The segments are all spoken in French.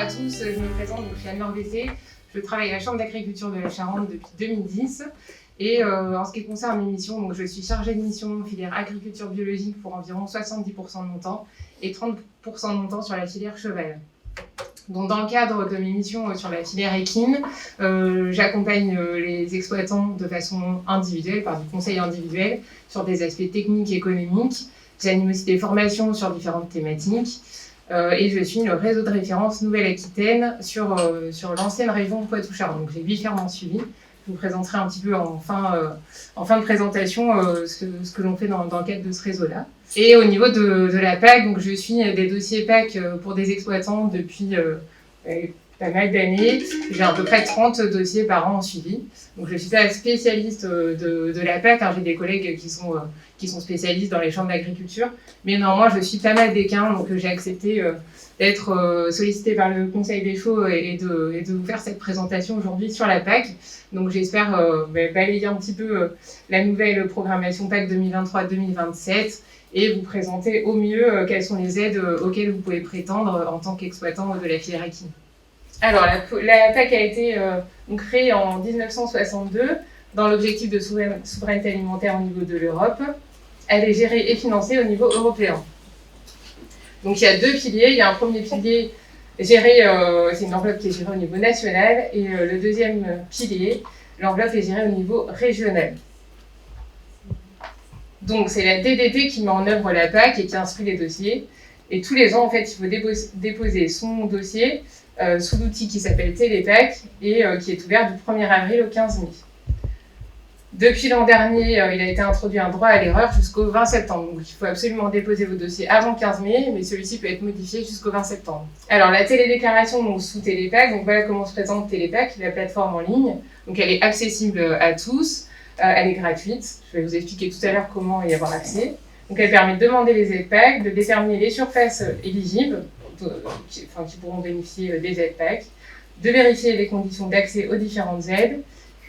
tous, je me présente, donc, je suis Anne-Laure Bessé. Je travaille à la Chambre d'agriculture de la Charente depuis 2010. Et en ce qui concerne mes missions, donc, je suis chargée de mission filière agriculture biologique pour environ 70% de mon temps et 30% de mon temps sur la filière cheval. Donc, dans le cadre de mes missions sur la filière équine, j'accompagne les exploitants de façon individuelle, par du conseil individuel, sur des aspects techniques et économiques. J'anime aussi des formations sur différentes thématiques. Et je suis le réseau de référence Nouvelle-Aquitaine sur l'ancienne région Poitou-Charentes. Donc j'ai 8 fermes en suivi. Je vous présenterai un petit peu en fin de présentation ce que l'on fait dans le cadre de ce réseau-là. Et au niveau de la PAC, donc je suis des dossiers PAC pour des exploitants depuis pas mal d'années. J'ai à peu près 30 dossiers par an en suivi. Donc je suis pas spécialiste de la PAC, hein. J'ai des collègues qui sont spécialistes dans les champs d'agriculture. Mais néanmoins, je suis pas mal d'équins, donc j'ai accepté d'être sollicitée par le Conseil des Chaux et de vous faire cette présentation aujourd'hui sur la PAC. Donc j'espère balayer un petit peu la nouvelle programmation PAC 2023-2027 et vous présenter au mieux quelles sont les aides auxquelles vous pouvez prétendre en tant qu'exploitant de la filière équine. Alors, la PAC a été créée en 1962 dans l'objectif de souveraineté alimentaire au niveau de l'Europe. Elle est gérée et financée au niveau européen. Donc, il y a deux piliers. Il y a un premier pilier géré, c'est une enveloppe qui est gérée au niveau national, et le deuxième pilier, l'enveloppe est gérée au niveau régional. Donc, c'est la DDT qui met en œuvre la PAC et qui instruit les dossiers. Et tous les ans, en fait, il faut déposer son dossier sous l'outil qui s'appelle Télépac et qui est ouvert du 1er avril au 15 mai. Depuis l'an dernier, il a été introduit un droit à l'erreur jusqu'au 20 septembre. Donc il faut absolument déposer vos dossiers avant 15 mai, mais celui-ci peut être modifié jusqu'au 20 septembre. Alors la télédéclaration donc, sous Télépac, donc voilà comment se présente Télépac, la plateforme en ligne. Donc elle est accessible à tous, elle est gratuite. Je vais vous expliquer tout à l'heure comment y avoir accès. Donc elle permet de demander les aides PAC, de déterminer les surfaces éligibles, qui pourront bénéficier des aides PAC, de vérifier les conditions d'accès aux différentes aides.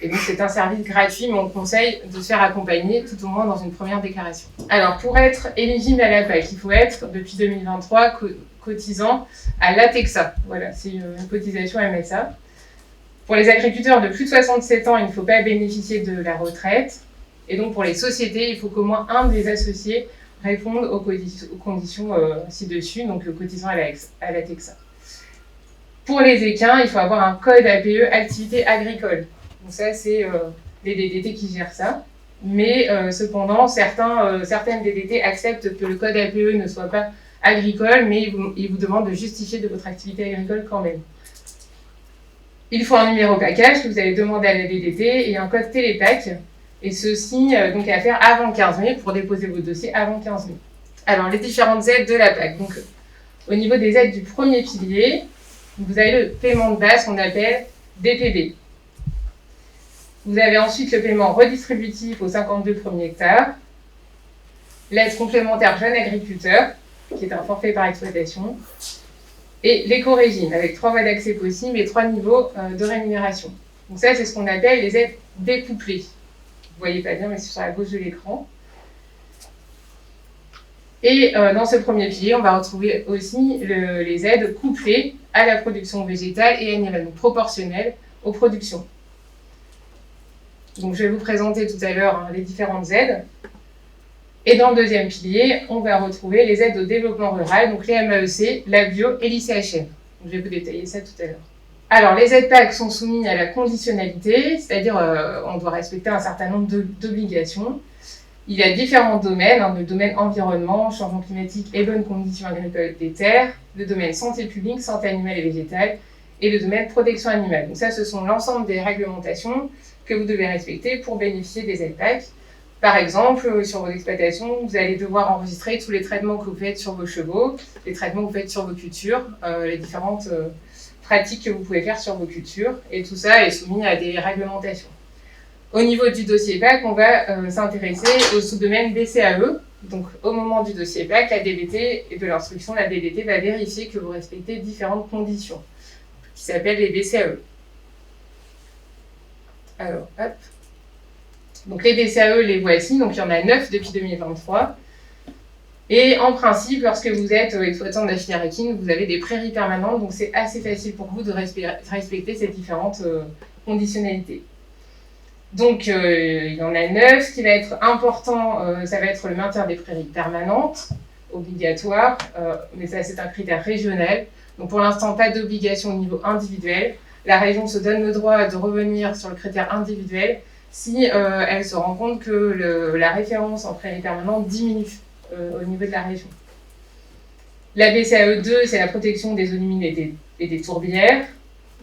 Et donc c'est un service gratuit, mais on conseille de se faire accompagner tout au moins dans une première déclaration. Alors pour être éligible à la PAC, il faut être depuis 2023 cotisant à l'ATEXA. Voilà, c'est une cotisation MSA. Pour les agriculteurs de plus de 67 ans, il ne faut pas bénéficier de la retraite. Et donc pour les sociétés, il faut qu'au moins un des associés réponde aux conditions ci-dessus, donc cotisant à l'ATEXA. Pour les équins, il faut avoir un code APE activité agricole. Donc ça, c'est les DDT qui gèrent ça. Mais cependant, certaines DDT acceptent que le code APE ne soit pas agricole, mais ils vous demandent de justifier de votre activité agricole quand même. Il faut un numéro package que vous allez demander à la DDT et un code Télépac. Et ceci, donc, à faire avant 15 mai pour déposer vos dossiers avant 15 mai. Alors, les différentes aides de la PAC. Donc, au niveau des aides du premier pilier, vous avez le paiement de base qu'on appelle DPB. Vous avez ensuite le paiement redistributif aux 52 premiers hectares, l'aide complémentaire jeune agriculteur, qui est un forfait par exploitation, et l'éco-régime, avec 3 voies d'accès possibles et 3 niveaux de rémunération. Donc ça, c'est ce qu'on appelle les aides découplées. Vous ne voyez pas bien, mais c'est sur la gauche de l'écran. Et dans ce premier pilier, on va retrouver aussi les aides couplées à la production végétale et animale, donc proportionnelles aux productions. Donc je vais vous présenter tout à l'heure les différentes aides. Et dans le deuxième pilier, on va retrouver les aides au développement rural, donc les MAEC, la bio et l'ICHN. Donc je vais vous détailler ça tout à l'heure. Alors, les aides PAC sont soumises à la conditionnalité, c'est-à-dire on doit respecter un certain nombre d'obligations. Il y a différents domaines, le domaine environnement, changement climatique et bonnes conditions agricoles des terres, le domaine santé publique, santé animale et végétale, et le domaine protection animale. Donc ça, ce sont l'ensemble des réglementations que vous devez respecter pour bénéficier des aides PAC. Par exemple, sur vos exploitations, vous allez devoir enregistrer tous les traitements que vous faites sur vos chevaux, les traitements que vous faites sur vos cultures, les différentes pratiques que vous pouvez faire sur vos cultures, et tout ça est soumis à des réglementations. Au niveau du dossier PAC, on va s'intéresser au sous-domaine BCAE. Donc, au moment du dossier PAC, la DDT et de l'instruction, la DDT va vérifier que vous respectez différentes conditions, qui s'appellent les BCAE. Alors, hop. Donc, les BCAE, les voici. Donc, il y en a 9 depuis 2023. Et en principe, lorsque vous êtes exploitant de la filière équine, vous avez des prairies permanentes, donc c'est assez facile pour vous de respecter ces différentes conditionnalités. Donc, il y en a 9. Ce qui va être important, ça va être le maintien des prairies permanentes, obligatoire, mais ça, c'est un critère régional. Donc, pour l'instant, pas d'obligation au niveau individuel. La région se donne le droit de revenir sur le critère individuel si elle se rend compte que la référence en prairies permanentes diminue au niveau de la région. La BCAE 2, c'est la protection des zones humides et des tourbières.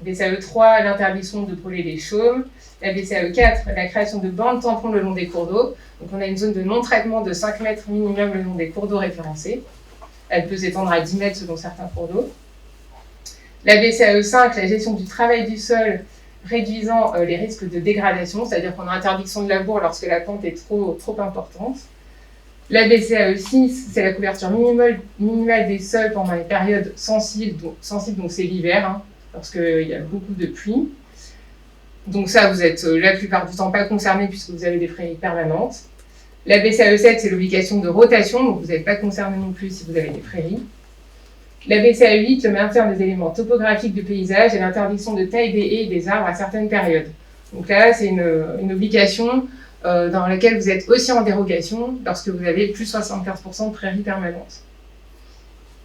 BCAE 3, l'interdiction de brûler les chaumes. La BCAE 4, la création de bandes tampons le long des cours d'eau. Donc on a une zone de non-traitement de 5 mètres minimum le long des cours d'eau référencés. Elle peut s'étendre à 10 mètres selon certains cours d'eau. La BCAE 5, la gestion du travail du sol réduisant les risques de dégradation, c'est-à-dire qu'on a interdiction de labour lorsque la pente est trop importante. La BCAE 6, c'est la couverture minimale des sols pendant les périodes sensibles, donc c'est l'hiver, lorsqu'il y a beaucoup de pluie. Donc ça, vous êtes la plupart du temps pas concerné puisque vous avez des prairies permanentes. La BCAE 7, c'est l'obligation de rotation, donc vous n'êtes pas concerné non plus si vous avez des prairies. La BCAE 8, le maintien des éléments topographiques du paysage et l'interdiction de taille des haies et des arbres à certaines périodes. Donc là, c'est une obligation dans laquelle vous êtes aussi en dérogation lorsque vous avez plus de 75% de prairies permanentes.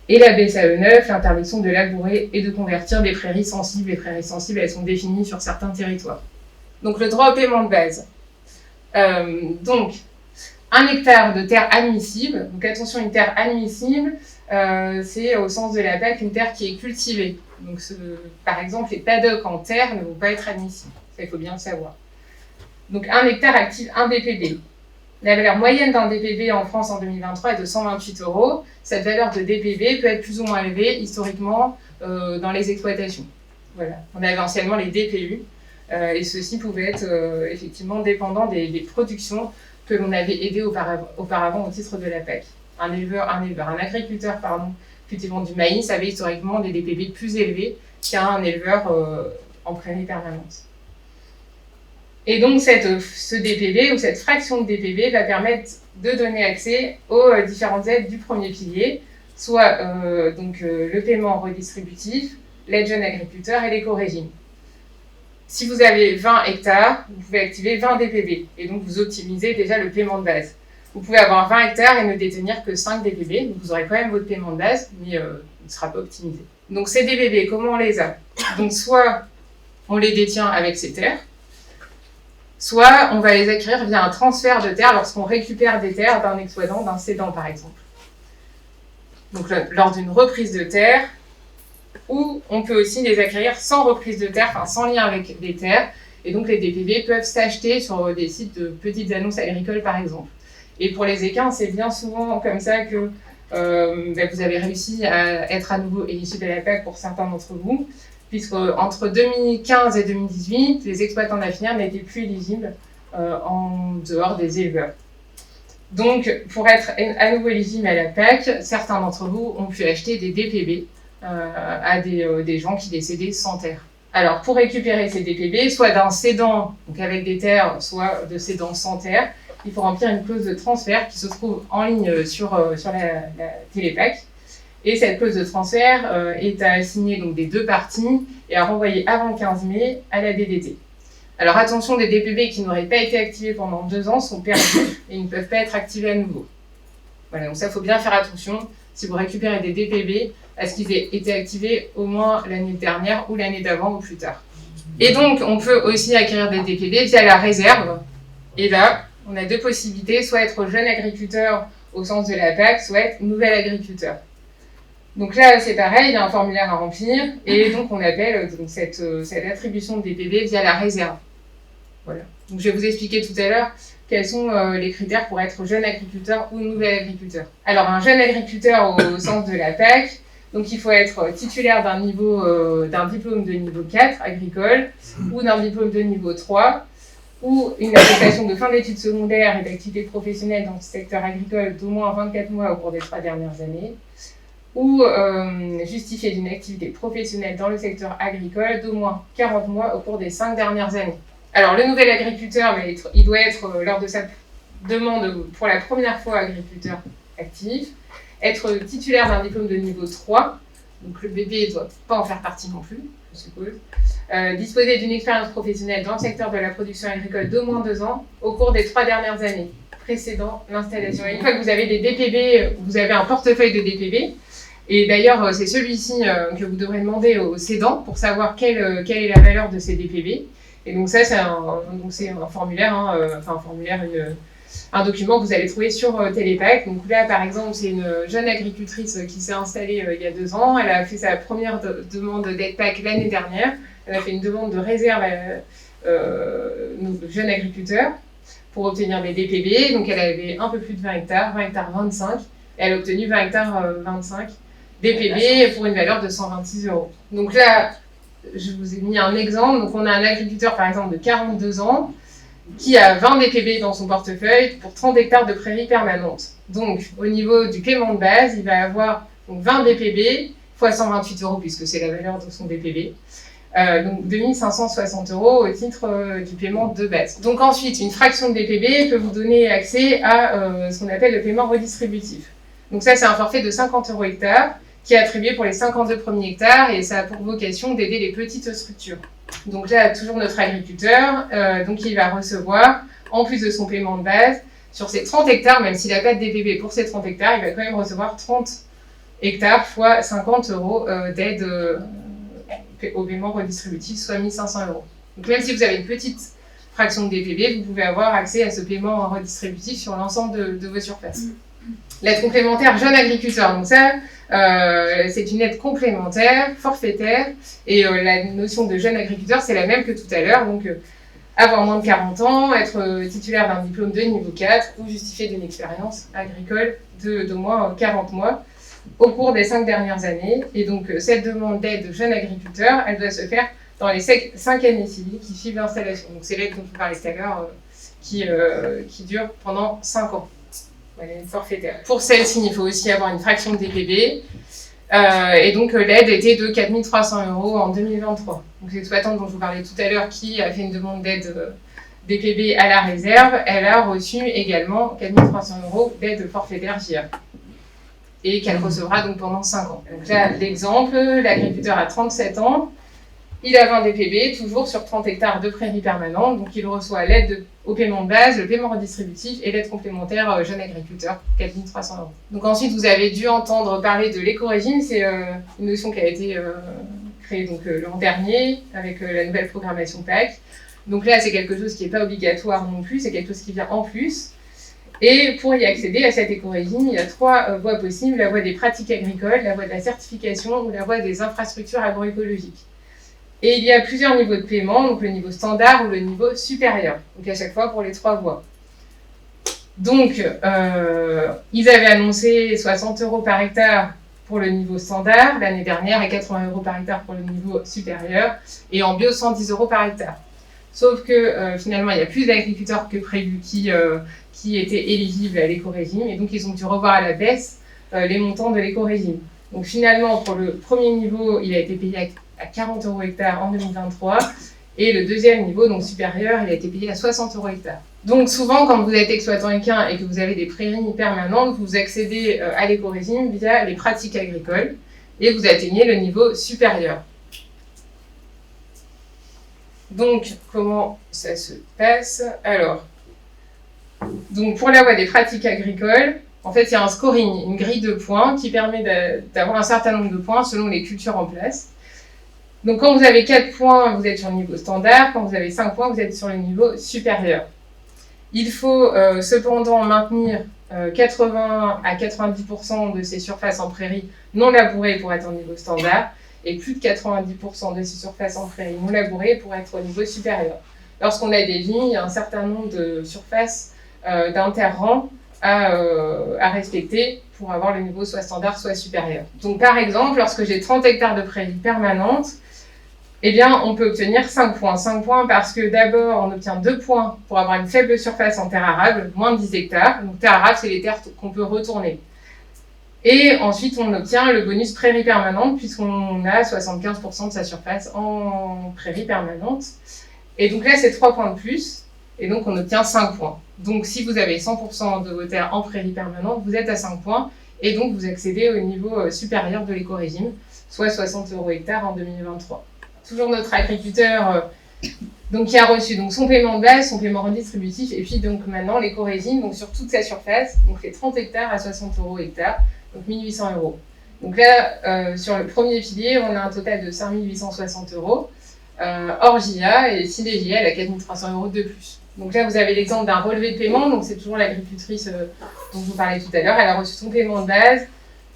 Et la BCAE 9, l'interdiction de labourer et de convertir des prairies sensibles. Les prairies sensibles, elles sont définies sur certains territoires. Donc le droit au paiement de base. Donc, 1 hectare de terre admissible. Donc attention, une terre admissible, c'est au sens de la PAC une terre qui est cultivée. Donc par exemple, les paddocks en terre ne vont pas être admissibles. Ça, il faut bien le savoir. Donc 1 hectare active 1 DPB. La valeur moyenne d'un DPB en France en 2023 est de 128 €. Cette valeur de DPB peut être plus ou moins élevée historiquement dans les exploitations. Voilà. On avait anciennement les DPU et ceux-ci pouvaient être effectivement dépendants des productions que l'on avait aidées auparavant au titre de la PAC. Un agriculteur cultivant du maïs avait historiquement des DPB plus élevés qu'un éleveur en prairie permanente. Et donc, ce DPB ou cette fraction de DPB va permettre de donner accès aux différentes aides du premier pilier, soit le paiement redistributif, l'aide jeune agriculteur et l'éco-régime. Si vous avez 20 hectares, vous pouvez activer 20 DPB et donc vous optimisez déjà le paiement de base. Vous pouvez avoir 20 hectares et ne détenir que 5 DPB, donc vous aurez quand même votre paiement de base, mais il ne sera pas optimisé. Donc ces DPB, comment on les a? Donc soit on les détient avec ces terres, soit on va les acquérir via un transfert de terres lorsqu'on récupère des terres d'un exploitant, d'un cédant par exemple. Donc lors d'une reprise de terre, ou on peut aussi les acquérir sans reprise de terre, enfin sans lien avec des terres, et donc les DPB peuvent s'acheter sur des sites de petites annonces agricoles par exemple. Et pour les équins, c'est bien souvent comme ça que vous avez réussi à être à nouveau éligible à la PAC pour certains d'entre vous, puisque entre 2015 et 2018, les exploitants de la filière n'étaient plus éligibles en dehors des éleveurs. Donc, pour être à nouveau éligible à la PAC, certains d'entre vous ont pu acheter des DPB à des gens qui les cédaient sans terre. Alors, pour récupérer ces DPB, soit d'un cédant, donc avec des terres, soit de cédants sans terre, il faut remplir une clause de transfert qui se trouve en ligne sur la Télépac. Et cette clause de transfert est à signer donc, des deux parties et à renvoyer avant le 15 mai à la DDT. Alors attention, des DPB qui n'auraient pas été activés pendant 2 ans sont perdus et ils ne peuvent pas être activés à nouveau. Voilà, donc ça, il faut bien faire attention si vous récupérez des DPB à ce qu'ils aient été activés au moins l'année dernière ou l'année d'avant ou plus tard. Et donc, on peut aussi acquérir des DPB via la réserve. Et là, on a 2 possibilités, soit être jeune agriculteur au sens de la PAC, soit être nouvel agriculteur. Donc là, c'est pareil, il y a un formulaire à remplir, et donc on appelle cette attribution de DPB via la réserve. Voilà. Donc je vais vous expliquer tout à l'heure quels sont les critères pour être jeune agriculteur ou nouvel agriculteur. Alors un jeune agriculteur au sens de la PAC, donc il faut être titulaire d'un diplôme de niveau 4 agricole, ou d'un diplôme de niveau 3, ou une attestation de fin d'études secondaires et d'activité professionnelle dans le secteur agricole d'au moins 24 mois au cours des 3 dernières années, ou justifier d'une activité professionnelle dans le secteur agricole d'au moins 40 mois au cours des 5 dernières années. Alors, le nouvel agriculteur, il doit être, lors de sa demande pour la première fois agriculteur, actif, être titulaire d'un diplôme de niveau 3, donc le bébé ne doit pas en faire partie non plus, je suppose, disposer d'une expérience professionnelle dans le secteur de la production agricole d'au moins 2 ans au cours des 3 dernières années précédant l'installation. Une fois que vous avez des DPB, vous avez un portefeuille de DPB. Et d'ailleurs, c'est celui-ci que vous devrez demander au cédant pour savoir quelle est la valeur de ces DPB. Et donc ça, c'est un formulaire, un document que vous allez trouver sur Télépac. Donc là, par exemple, c'est une jeune agricultrice qui s'est installée il y a 2 ans. Elle a fait sa première demande d'aide PAC l'année dernière. Elle a fait une demande de réserve aux jeunes agriculteurs pour obtenir des DPB. Donc elle avait un peu plus de 20 hectares 25. Et elle a obtenu 20 hectares 25 DPB pour une valeur de 126 €. Donc là, je vous ai mis un exemple. Donc on a un agriculteur, par exemple, de 42 ans qui a 20 DPB dans son portefeuille pour 30 hectares de prairies permanentes. Donc au niveau du paiement de base, il va avoir donc 20 DPB fois 128 € puisque c'est la valeur de son DPB. Donc 2560 € au titre du paiement de base. Donc ensuite, une fraction de DPB peut vous donner accès à ce qu'on appelle le paiement redistributif. Donc ça, c'est un forfait de 50 € hectare qui est attribué pour les 52 premiers hectares et ça a pour vocation d'aider les petites structures. Donc là, toujours notre agriculteur, donc il va recevoir, en plus de son paiement de base, sur ces 30 hectares, même s'il n'a pas de DPB pour ces 30 hectares, il va quand même recevoir 30 hectares fois 50 € d'aide au paiement redistributif, soit 1500 €. Donc même si vous avez une petite fraction de DPB, vous pouvez avoir accès à ce paiement redistributif sur l'ensemble de vos surfaces. L'aide complémentaire jeune agriculteur, donc ça, c'est une aide complémentaire, forfaitaire, et la notion de jeune agriculteur, c'est la même que tout à l'heure, donc avoir moins de 40 ans, être titulaire d'un diplôme de niveau 4 ou justifier d'une expérience agricole d'au moins 40 mois au cours des 5 dernières années. Et donc cette demande d'aide de jeune agriculteur, elle doit se faire dans les 5 années civiles qui suivent l'installation. Donc c'est l'aide dont je vous parlais tout à l'heure qui dure pendant 5 ans. Forfaitaire. Pour celle-ci, il faut aussi avoir une fraction de DPB. Et donc, l'aide était de 4300 € en 2023. Donc, l'exploitante dont je vous parlais tout à l'heure, qui a fait une demande d'aide DPB à la réserve, elle a reçu également 4300 € d'aide forfaitaire JA. Et qu'elle recevra donc pendant 5 ans. Donc là, l'exemple, l'agriculteur a 37 ans. Il a 20 DPB, toujours sur 30 hectares de prairies permanentes, donc il reçoit l'aide au paiement de base, le paiement redistributif et l'aide complémentaire jeune agriculteur, 4300 €. Donc ensuite, vous avez dû entendre parler de l'éco-régime, c'est une notion qui a été créée donc, l'an dernier avec la nouvelle programmation PAC. Donc là, c'est quelque chose qui n'est pas obligatoire non plus, c'est quelque chose qui vient en plus. Et pour y accéder à cet éco-régime, il y a 3 voies possibles, la voie des pratiques agricoles, la voie de la certification ou la voie des infrastructures agroécologiques. Et il y a plusieurs niveaux de paiement, donc le niveau standard ou le niveau supérieur, donc à chaque fois pour les 3 voies. Donc, ils avaient annoncé 60 € par hectare pour le niveau standard l'année dernière et 80 € par hectare pour le niveau supérieur, et en bio 110 € par hectare. Sauf que finalement, il y a plus d'agriculteurs que prévu qui étaient éligibles à l'éco-régime, et donc ils ont dû revoir à la baisse les montants de l'éco-régime. Donc finalement, pour le premier niveau, il a été payé à 40 € hectare en 2023, et le deuxième niveau, donc supérieur, il a été payé à 60 € hectare. Donc souvent, quand vous êtes exploitant équin et que vous avez des prairies permanentes, vous accédez à l'éco-régime via les pratiques agricoles, et vous atteignez le niveau supérieur. Donc, comment ça se passe ? Alors, donc pour la voie des pratiques agricoles, en fait, il y a un scoring, une grille de points qui permet d'avoir un certain nombre de points selon les cultures en place. Donc, quand vous avez 4 points, vous êtes sur le niveau standard. Quand vous avez 5 points, vous êtes sur le niveau supérieur. Il faut cependant maintenir 80 à 90% de ces surfaces en prairie non labourées pour être au niveau standard et plus de 90% de ces surfaces en prairie non labourées pour être au niveau supérieur. Lorsqu'on a des vignes, il y a un certain nombre de surfaces d'interrang à respecter pour avoir le niveau soit standard, soit supérieur. Donc par exemple, lorsque j'ai 30 hectares de prairies permanentes, eh bien, on peut obtenir 5 points. 5 points parce que d'abord, on obtient 2 points pour avoir une faible surface en terre arable, moins de 10 hectares. Donc terre arable, c'est les terres qu'on peut retourner. Et ensuite, on obtient le bonus prairie permanente puisqu'on a 75% de sa surface en prairie permanente. Et donc là, c'est 3 points de plus. et donc on obtient 5 points. Donc si vous avez 100% de vos terres en prairie permanente, vous êtes à 5 points, et donc vous accédez au niveau supérieur de l'éco-régime, soit 60 € hectare en 2023. Toujours notre agriculteur donc, qui a reçu donc, son paiement de base, son paiement redistributif, et puis donc maintenant l'éco-régime, donc sur toute sa surface, donc les 30 hectares à 60 € hectare, donc 1 800 €. Donc là, sur le premier pilier, on a un total de 5 860 € hors JA, et si les JA, elle a 4 300 € de plus. Donc là, vous avez l'exemple d'un relevé de paiement, donc c'est toujours l'agricultrice dont je vous parlais tout à l'heure, elle a reçu son paiement de base,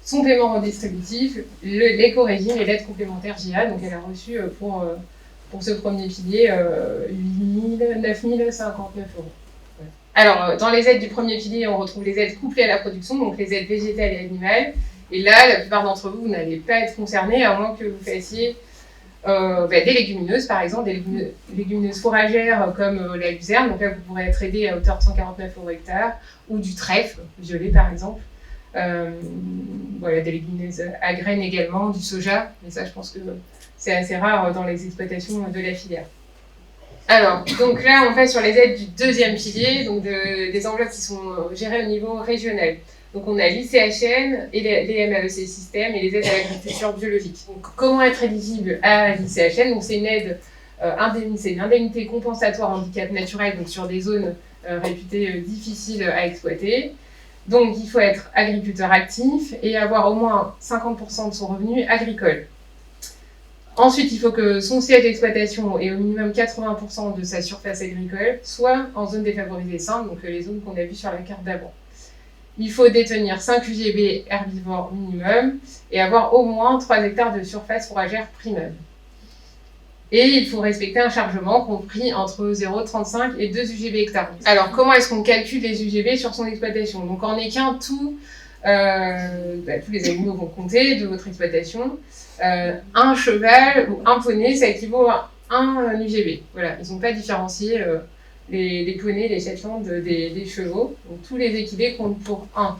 son paiement redistributif, l'éco-régime et l'aide complémentaire JA, donc elle a reçu pour ce premier pilier 9 059 €. Ouais. Alors, dans les aides du premier pilier, on retrouve les aides couplées à la production, donc les aides végétales et animales. Et là, la plupart d'entre vous, vous n'allez pas être concernés, à moins que vous fassiez des légumineuses, par exemple, des légumineuses fourragères comme la luzerne. Donc là, vous pourrez être aidé à hauteur de 149 € hectare, ou du trèfle, violet par exemple. Voilà, des légumineuses à graines également, du soja, mais ça, je pense que c'est assez rare dans les exploitations de la filière. Alors, donc là, on passe sur les aides du deuxième pilier, donc des enveloppes qui sont gérées au niveau régional. Donc, on a l'ICHN et les MAEC système et les aides à l'agriculture biologique. Donc, comment être éligible à l'ICHN? Donc, c'est une aide, c'est une indemnité compensatoire handicap naturel, donc sur des zones réputées difficiles à exploiter. Donc, il faut être agriculteur actif et avoir au moins 50% de son revenu agricole. Ensuite, il faut que son siège d'exploitation ait au minimum 80% de sa surface agricole, soit en zone défavorisée simple, donc les zones qu'on a vues sur la carte d'avant. Il faut détenir 5 UGB herbivores minimum et avoir au moins 3 hectares de surface fourragère primaire. Et il faut respecter un chargement compris entre 0,35 et 2 UGB hectares. Alors, comment est-ce qu'on calcule les UGB sur son exploitation? Donc, en équin, tous les animaux vont compter de votre exploitation. Un cheval ou un poney, ça équivaut à 1 UGB. Voilà, ils n'ont pas différencié les poneys, les Shetland des chevaux. Donc, tous les équidés comptent pour 1.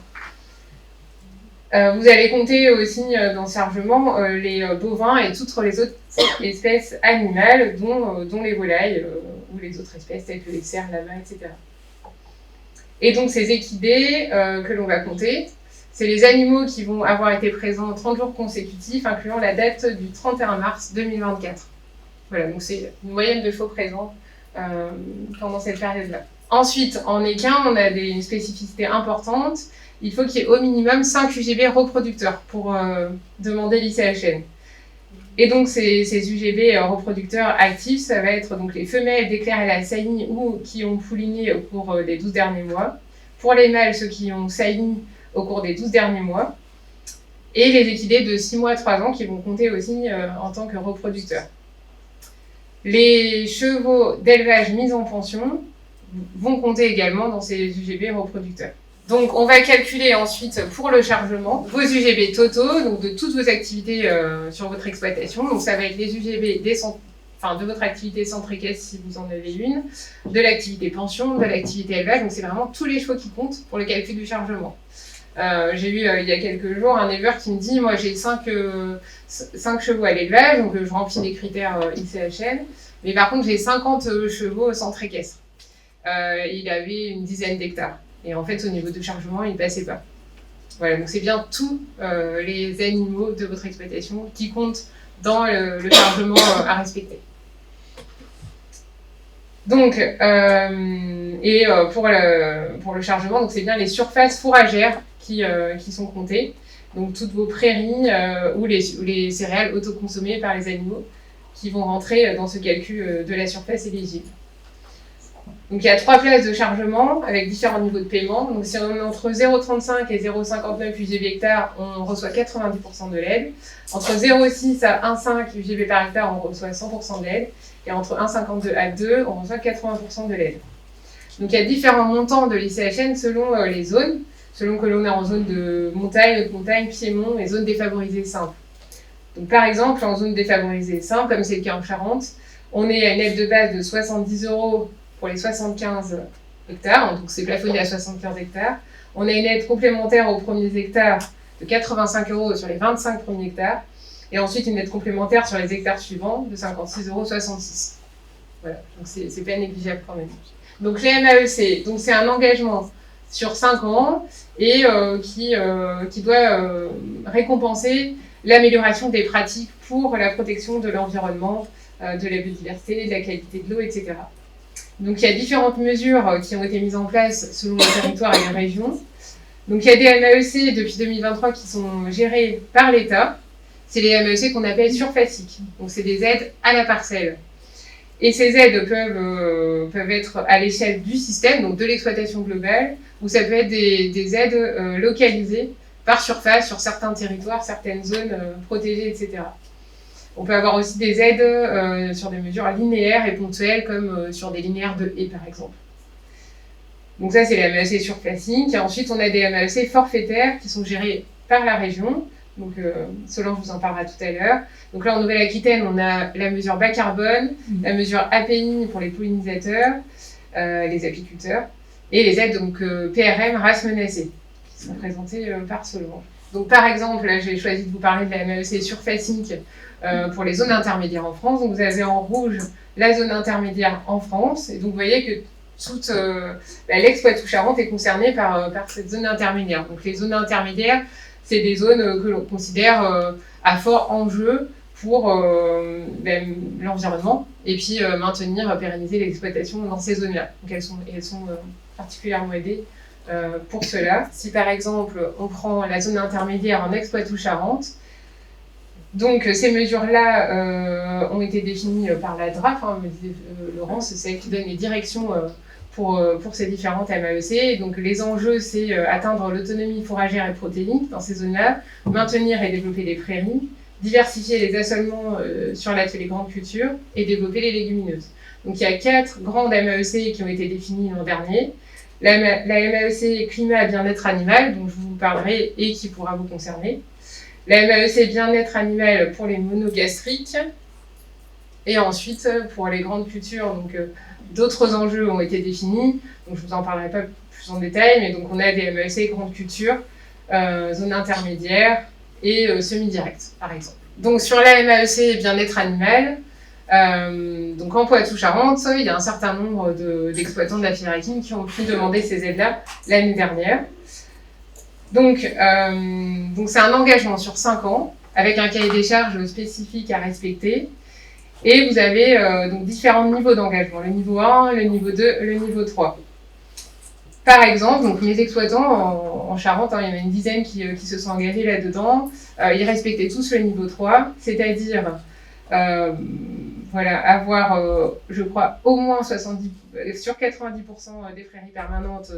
Vous allez compter aussi dans ce chargement les bovins et toutes les autres espèces animales, dont les volailles ou les autres espèces telles que les cerfs, lamas, etc. Et donc ces équidés que l'on va compter, c'est les animaux qui vont avoir été présents 30 jours consécutifs, incluant la date du 31 mars 2024. Voilà, donc c'est une moyenne de chevaux présents pendant cette période-là. Ensuite, en équin, on a des spécificités importantes. Il faut qu'il y ait au minimum 5 UGB reproducteurs pour demander l'ICHN. Et donc, ces UGB reproducteurs actifs, ça va être donc les femelles déclarées à la saillie ou qui ont pouliné au cours des 12 derniers mois. Pour les mâles, ceux qui ont sailli au cours des 12 derniers mois. Et les équidés de 6 mois à 3 ans qui vont compter aussi en tant que reproducteurs. Les chevaux d'élevage mis en pension vont compter également dans ces UGB reproducteurs. Donc, on va calculer ensuite pour le chargement vos UGB totaux, donc de toutes vos activités sur votre exploitation. Donc, ça va être les UGB de votre activité centre équestre si vous en avez une, de l'activité pension, de l'activité élevage. Donc, c'est vraiment tous les chevaux qui comptent pour le calcul du chargement. J'ai eu il y a quelques jours un éleveur qui me dit moi j'ai 5 chevaux à l'élevage, donc je remplis les critères ICHN, mais par contre j'ai 50 chevaux centre équestre. Il avait une dizaine d'hectares. Et en fait, au niveau de chargement, il ne passait pas. Voilà, donc c'est bien tous les animaux de votre exploitation qui comptent dans le chargement à respecter. Donc, pour le chargement, donc c'est bien les surfaces fourragères qui sont comptées. Donc toutes vos prairies ou les céréales autoconsommées par les animaux qui vont rentrer dans ce calcul de la surface éligible. Donc il y a 3 places de chargement avec différents niveaux de paiement. Donc si on est entre 0,35 et 0,59 UGB hectare, on reçoit 90% de l'aide. Entre 0,6 à 1,5 UGB par hectare, on reçoit 100% de l'aide. Et entre 1,52 à 2, on reçoit 80% de l'aide. Donc il y a différents montants de l'ICHN selon les zones, selon que l'on est en zone de montagne, haute montagne, piémont et zone défavorisée simple. Donc par exemple, en zone défavorisée simple, comme c'est le cas en Charente, on est à une aide de base de 70 € pour les 75 hectares, donc c'est plafonné à 75 hectares. On a une aide complémentaire aux premiers hectares de 85 € sur les 25 premiers hectares, et ensuite une aide complémentaire sur les hectares suivants de 56,66 €. Voilà, donc c'est pas négligeable quand même. Donc les MAEC, donc c'est un engagement sur 5 ans et qui doit récompenser l'amélioration des pratiques pour la protection de l'environnement, de la biodiversité, de la qualité de l'eau, etc. Donc il y a différentes mesures qui ont été mises en place selon les territoires et les régions. Donc il y a des MAEC depuis 2023 qui sont gérés par l'État. C'est les MAEC qu'on appelle surfaciques. Donc c'est des aides à la parcelle. Et ces aides peuvent être à l'échelle du système, donc de l'exploitation globale, ou ça peut être des aides localisées par surface sur certains territoires, certaines zones protégées, etc. On peut avoir aussi des aides sur des mesures linéaires et ponctuelles, comme sur des linéaires de haies, par exemple. Donc ça, c'est les MAEC surfaciques. Et ensuite, on a des MAEC forfaitaires qui sont gérés par la région. Donc Solange vous en parlera tout à l'heure. Donc là, en Nouvelle-Aquitaine, on a la mesure bas carbone, la mesure API pour les pollinisateurs, les apiculteurs, et les aides donc PRM race menacée, qui sont présentées par Solange. Donc par exemple, là, j'ai choisi de vous parler de la MAEC surfacique pour les zones intermédiaires en France. Donc vous avez en rouge la zone intermédiaire en France, et donc vous voyez que toute l'ex-Poitou-Charentes est concernée par cette zone intermédiaire. Donc les zones intermédiaires, c'est des zones que l'on considère à fort enjeu pour l'environnement et puis maintenir, pérenniser l'exploitation dans ces zones-là. Donc elles sont particulièrement aidées pour cela. Si par exemple on prend la zone intermédiaire en ex-Poitou-Charentes, donc ces mesures-là ont été définies par la DRAF, me disait Laurence, c'est elle qui donne les directions pour ces différentes MAEC. Donc les enjeux, c'est atteindre l'autonomie fourragère et protéinique dans ces zones-là, maintenir et développer les prairies, diversifier les assolements sur l'atelier grande culture et développer les légumineuses. Donc il y a 4 grandes MAEC qui ont été définies l'an dernier. La MAEC climat et bien-être animal, dont je vous parlerai et qui pourra vous concerner. La MAEC bien-être animal pour les monogastriques. Et ensuite, pour les grandes cultures, donc d'autres enjeux ont été définis. Donc je ne vous en parlerai pas plus en détail, mais donc on a des MAEC grandes cultures, zone intermédiaire et semi-direct, par exemple. Donc sur la MAEC bien-être animal, donc en Poitou-Charentes, il y a un certain nombre d'exploitants de la filière équine qui ont pu demander ces aides-là l'année dernière. Donc c'est un engagement sur 5 ans, avec un cahier des charges spécifique à respecter. Et vous avez donc différents niveaux d'engagement, le niveau 1, le niveau 2, le niveau 3. Par exemple, donc mes exploitants en Charente, il y en a une dizaine qui se sont engagés là-dedans, ils respectaient tous le niveau 3, c'est-à-dire avoir, je crois, au moins 70, sur 90% des prairies permanentes,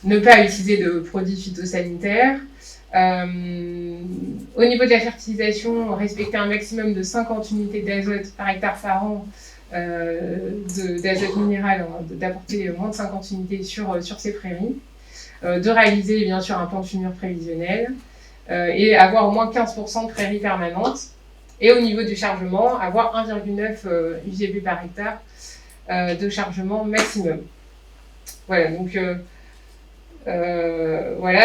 ne pas utiliser de produits phytosanitaires. Au niveau de la fertilisation, respecter un maximum de 50 unités d'azote par hectare par an, d'azote minéral, d'apporter moins de 50 unités sur ces prairies, de réaliser bien sûr un plan de fumure prévisionnel et avoir au moins 15% de prairies permanentes. Et au niveau du chargement, avoir 1,9 UGB par hectare de chargement maximum. Voilà,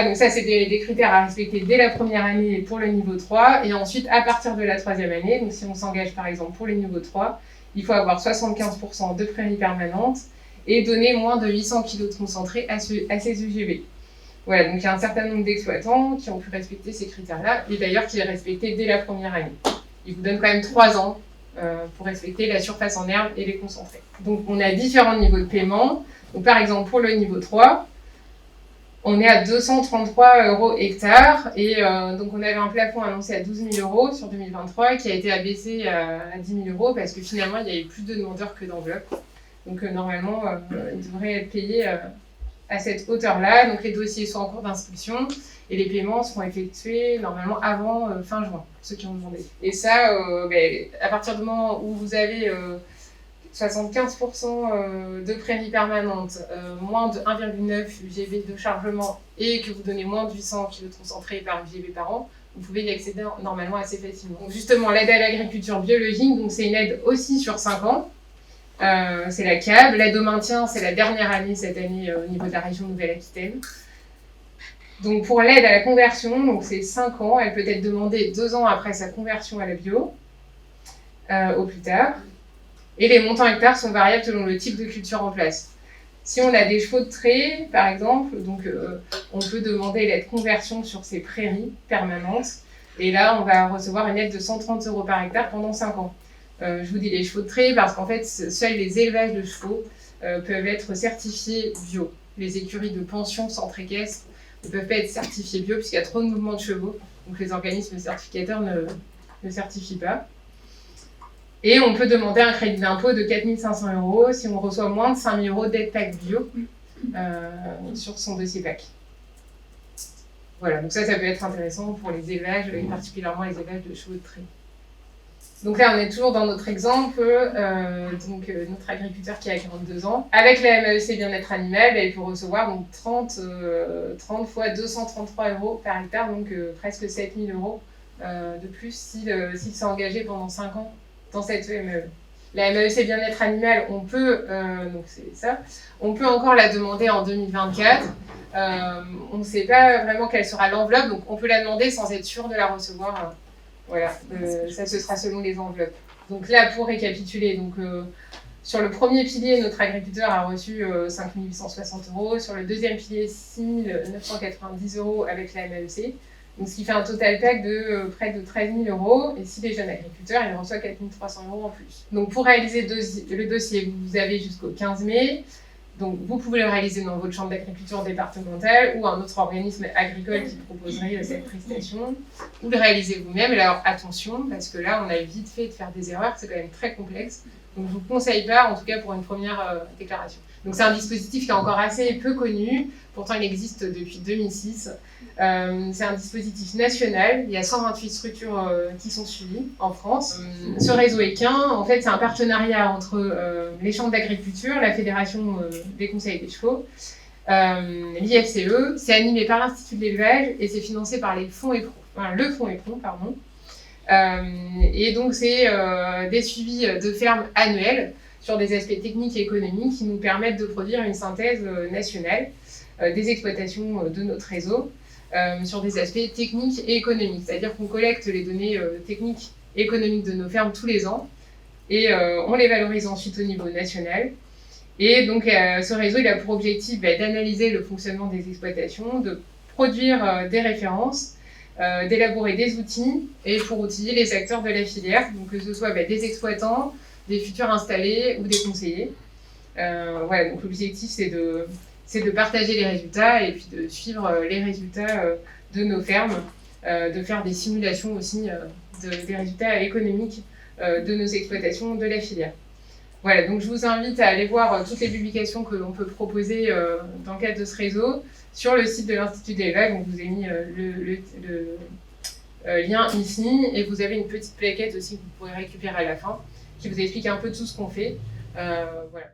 donc ça c'est des critères à respecter dès la première année pour le niveau 3, et ensuite à partir de la 3e année, donc si on s'engage par exemple pour le niveau 3, il faut avoir 75% de prairies permanentes et donner moins de 800 kg de concentré à ces UGB. Voilà, donc il y a un certain nombre d'exploitants qui ont pu respecter ces critères-là, et d'ailleurs qui les respectaient dès la première année. Ils vous donnent quand même 3 ans pour respecter la surface en herbe et les concentrés. Donc on a différents niveaux de paiement. Donc par exemple pour le niveau 3, on est à 233 € hectare, et donc on avait un plafond annoncé à 12 000 € sur 2023 qui a été abaissé à 10 000 € parce que finalement il y avait plus de demandeurs que d'enveloppes. Donc normalement ils devraient être payés à cette hauteur-là. Donc les dossiers sont en cours d'instruction et les paiements seront effectués normalement avant fin juin, ceux qui ont demandé. Et ça, à partir du moment où vous avez 75% de prairies permanentes, moins de 1,9 UGB de chargement et que vous donnez moins de 800 kg de concentré par UGB par an, vous pouvez y accéder normalement assez facilement. Donc justement, l'aide à l'agriculture biologique, donc c'est une aide aussi sur 5 ans. C'est la CAB. L'aide au maintien, c'est la dernière année cette année au niveau de la région Nouvelle-Aquitaine. Donc pour l'aide à la conversion, donc c'est 5 ans, elle peut être demandée 2 ans après sa conversion à la bio, au plus tard. Et les montants hectares sont variables selon le type de culture en place. Si on a des chevaux de trait, par exemple, donc on peut demander l'aide conversion sur ces prairies permanentes. Et là, on va recevoir une aide de 130 € par hectare pendant 5 ans. Je vous dis les chevaux de trait parce qu'en fait, seuls les élevages de chevaux peuvent être certifiés bio. Les écuries de pension centre équestre ne peuvent pas être certifiées bio puisqu'il y a trop de mouvements de chevaux. Donc les organismes certificateurs ne certifient pas. Et on peut demander un crédit d'impôt de 4 500 € si on reçoit moins de 5 000 € d'aide PAC bio sur son dossier PAC. Voilà, donc ça peut être intéressant pour les élevages, et particulièrement les élevages de chevaux de trait. Donc là, on est toujours dans notre exemple, notre agriculteur qui a 42 ans. Avec la MAEC bien-être animal, il peut recevoir donc, 30 fois 233 € par hectare, donc presque 7 000 € de plus s'il s'est engagé pendant 5 ans dans cette MAE. La MAEC bien-être animal, on peut encore la demander en 2024. On ne sait pas vraiment quelle sera l'enveloppe, donc on peut la demander sans être sûr de la recevoir. Ça ce sera selon les enveloppes. Donc là, pour récapituler, sur le premier pilier, notre agriculteur a reçu 5 860 €. Sur le deuxième pilier, 6 990 € avec la MAEC. Donc, ce qui fait un total PAC de près de 13 000 €. Et si les jeunes agriculteurs, ils reçoivent 4 300 € en plus. Donc, pour réaliser le dossier, vous avez jusqu'au 15 mai. Donc, vous pouvez le réaliser dans votre chambre d'agriculture départementale ou un autre organisme agricole qui proposerait cette prestation, ou le réaliser vous-même. Et alors, attention, parce que là, on a vite fait de faire des erreurs, c'est quand même très complexe. Donc, je ne vous conseille pas, en tout cas pour une première déclaration. Donc, c'est un dispositif qui est encore assez peu connu, pourtant il existe depuis 2006. C'est un dispositif national, il y a 128 structures qui sont suivies en France. Ce réseau équin, en fait, c'est un partenariat entre les chambres d'agriculture, la Fédération des conseils des chevaux, l'IFCE, c'est animé par l'Institut de l'élevage et c'est financé par le fonds EPRON, pardon. Et donc, c'est des suivis de ferme annuels sur des aspects techniques et économiques qui nous permettent de produire une synthèse nationale des exploitations de notre réseau sur des aspects techniques et économiques. C'est-à-dire qu'on collecte les données techniques et économiques de nos fermes tous les ans et on les valorise ensuite au niveau national. Et donc, ce réseau, il a pour objectif d'analyser le fonctionnement des exploitations, de produire des références, d'élaborer des outils et pour outiller les acteurs de la filière, donc que ce soit des exploitants, des futurs installés ou des conseillers. Donc l'objectif c'est de partager les résultats et puis de suivre les résultats de nos fermes, de faire des simulations aussi des résultats économiques de nos exploitations de la filière. Voilà, donc je vous invite à aller voir toutes les publications que l'on peut proposer dans le cadre de ce réseau sur le site de l'Institut d'élevage. Donc, je vous ai mis le lien ici et vous avez une petite plaquette aussi que vous pourrez récupérer à la fin qui vous explique un peu tout ce qu'on fait. Voilà.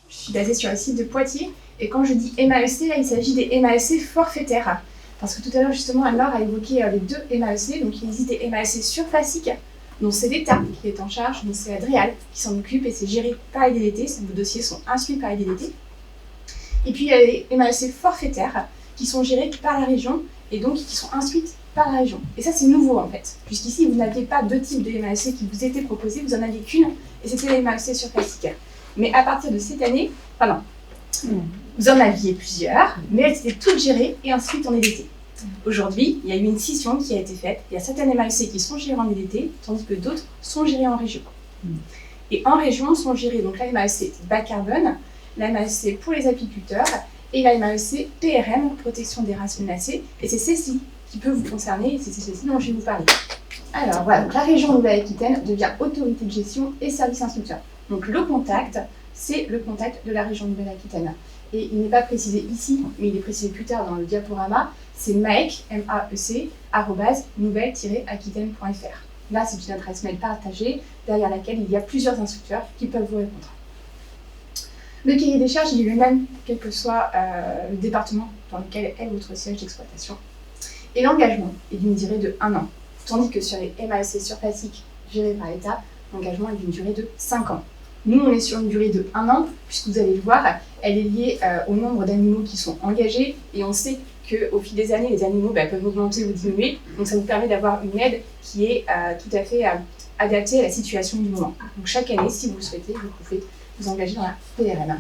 Je suis basée sur le site de Poitiers et quand je dis MAEC, là, il s'agit des MAEC forfaitaires. Parce que tout à l'heure, justement, Anne-Laure a évoqué les deux MAEC. Donc, il existe des MAEC surfaciques, dont c'est l'État qui est en charge, donc c'est Adréal qui s'en occupe et c'est géré par les DDT. Vos dossiers sont instruits par les DDT. Et puis, il y a les MAEC forfaitaires qui sont gérés par la région et donc qui sont instruites par la région. Et ça, c'est nouveau en fait. Jusqu'ici, vous n'aviez pas deux types de MAEC qui vous étaient proposés, vous en aviez qu'une et c'était les MAEC surfaciques. Mais à partir de cette année, vous en aviez plusieurs, mais elles étaient toutes gérées et instruites en DDT. Aujourd'hui, il y a eu une scission qui a été faite. Il y a certaines MAEC qui sont gérées en DDT, tandis que d'autres sont gérées en région. Et en région sont gérées donc la MAEC bas carbone, la MAEC pour les apiculteurs et la MAEC PRM, protection des races menacées. Et c'est celle-ci qui peut vous concerner et c'est celle-ci dont je vais vous parler. Alors voilà, donc la région Nouvelle-Aquitaine devient autorité de gestion et service instructeur. Donc le contact, c'est le contact de la région Nouvelle-Aquitaine. Et il n'est pas précisé ici, mais il est précisé plus tard dans le diaporama, c'est maec, M-A-E-C, @nouvelle-aquitaine.fr. Là, c'est une adresse mail partagée, derrière laquelle il y a plusieurs instructeurs qui peuvent vous répondre. Le cahier des charges, il est le même, quel que soit le département dans lequel est votre siège d'exploitation. Et l'engagement est d'une durée de 1 an, tandis que sur les MAEC surfaciques gérés par l'État, l'engagement est d'une durée de 5 ans. Nous, on est sur une durée de 1 an, puisque vous allez le voir, elle est liée au nombre d'animaux qui sont engagés, et on sait qu'au fil des années, les animaux peuvent augmenter ou diminuer, donc ça nous permet d'avoir une aide qui est tout à fait adaptée à la situation du moment. Donc chaque année, si vous le souhaitez, vous pouvez vous engager dans la PRM.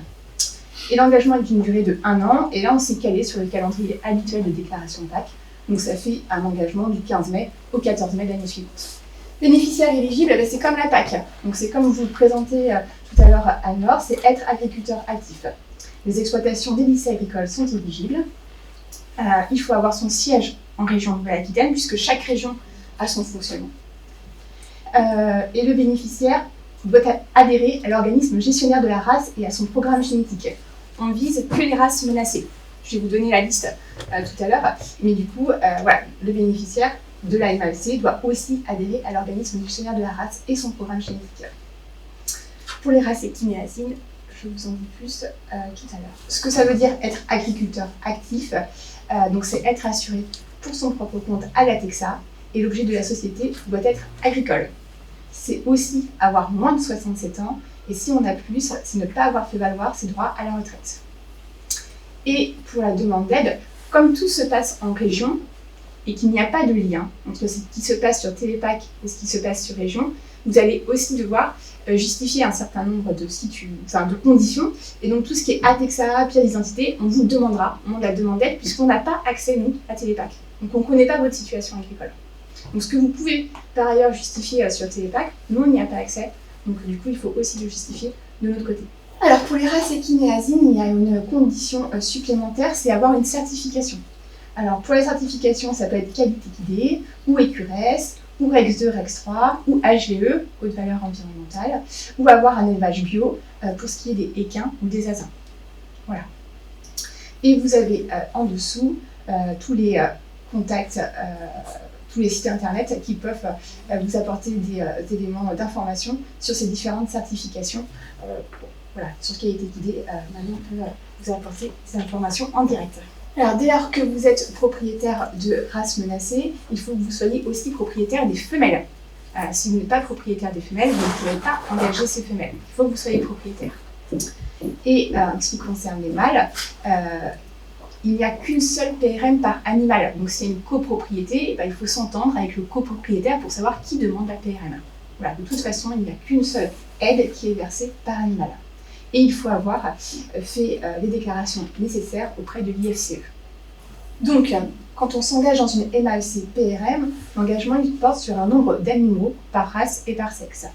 Et l'engagement est d'une durée de 1 an. Et là, on s'est calé sur le calendrier habituel de déclaration de PAC. Donc ça fait un engagement du 15 mai au 14 mai de l'année suivante. Bénéficiaire éligible, c'est comme la PAC. Donc c'est comme vous le présentez tout à l'heure à Nord, c'est être agriculteur actif. Les exploitations des lycées agricoles sont éligibles. Il faut avoir son siège en région Nouvelle-Aquitaine, puisque chaque région a son fonctionnement. Et le bénéficiaire doit adhérer à l'organisme gestionnaire de la race et à son programme génétique. On vise que les races menacées. Je vais vous donner la liste tout à l'heure, mais du coup, voilà, le bénéficiaire de la MAEC doit aussi adhérer à l'organisme gestionnaire de la race et son programme génétique. Pour les races équines et asines, je vous en dis plus tout à l'heure. Ce que ça veut dire être agriculteur actif, donc c'est être assuré pour son propre compte à l'ATEXA, et l'objet de la société doit être agricole. C'est aussi avoir moins de 67 ans, et si on a plus, c'est ne pas avoir fait valoir ses droits à la retraite. Et pour la demande d'aide, comme tout se passe en région, et qu'il n'y a pas de lien entre ce qui se passe sur Télépac et ce qui se passe sur région, vous allez aussi devoir justifier un certain nombre de conditions. Et donc tout ce qui est ATEXA, pièce d'identité, on vous le demandera au moment de la demande d'aide, puisqu'on n'a pas accès, nous, à Télépac. Donc on ne connaît pas votre situation agricole. Donc ce que vous pouvez par ailleurs justifier sur Télépac, nous on n'y a pas accès. Donc du coup il faut aussi le justifier de notre côté. Alors pour les races équines et asines, il y a une condition supplémentaire, c'est avoir une certification. Alors pour la certification, ça peut être qualité guidée, ou EQRS, ou REX 2, REX 3, ou HVE, haute valeur environnementale, ou avoir un élevage bio pour ce qui est des équins ou des asins. Voilà. Et vous avez en dessous tous les contacts, tous les sites internet qui peuvent vous apporter des éléments d'information sur ces différentes certifications. Voilà, sur qualité guidée, maintenant on peut vous apporter des informations en direct. Alors, dès lors que vous êtes propriétaire de races menacées, il faut que vous soyez aussi propriétaire des femelles. Si vous n'êtes pas propriétaire des femelles, vous ne pourrez pas engager ces femelles. Il faut que vous soyez propriétaire. Et en ce qui concerne les mâles, il n'y a qu'une seule PRM par animal. Donc, c'est une copropriété, et il faut s'entendre avec le copropriétaire pour savoir qui demande la PRM. Voilà, de toute façon, il n'y a qu'une seule aide qui est versée par animal. Et il faut avoir fait les déclarations nécessaires auprès de l'IFCE. Donc, quand on s'engage dans une MAEC PRM, l'engagement il porte sur un nombre d'animaux par race et par sexe.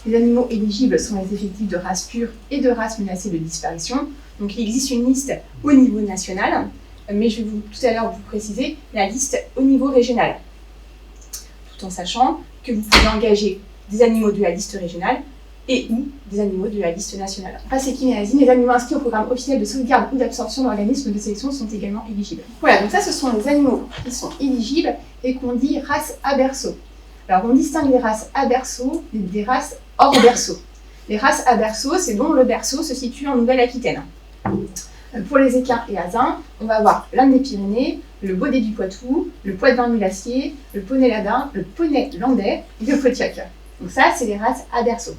Les animaux éligibles sont les effectifs de races pures et de races menacées de disparition. Donc, il existe une liste au niveau national, mais je vais tout à l'heure vous préciser la liste au niveau régional. Tout en sachant que vous pouvez engager des animaux de la liste régionale et ou des animaux de la liste nationale. Races équines et asines, les animaux inscrits au programme officiel de sauvegarde ou d'absorption d'organismes de sélection sont également éligibles. Voilà, donc ça ce sont les animaux qui sont éligibles et qu'on dit races à berceau. Alors on distingue les races à berceau des races hors berceau. Les races à berceau, c'est dont le berceau se situe en Nouvelle-Aquitaine. Pour les équins et asins, on va avoir l'âne des Pyrénées, le baudet du Poitou, le poitevin mulassier, le poney ladin, le poney landais et le Pontiac. Donc ça, c'est les races à berceau.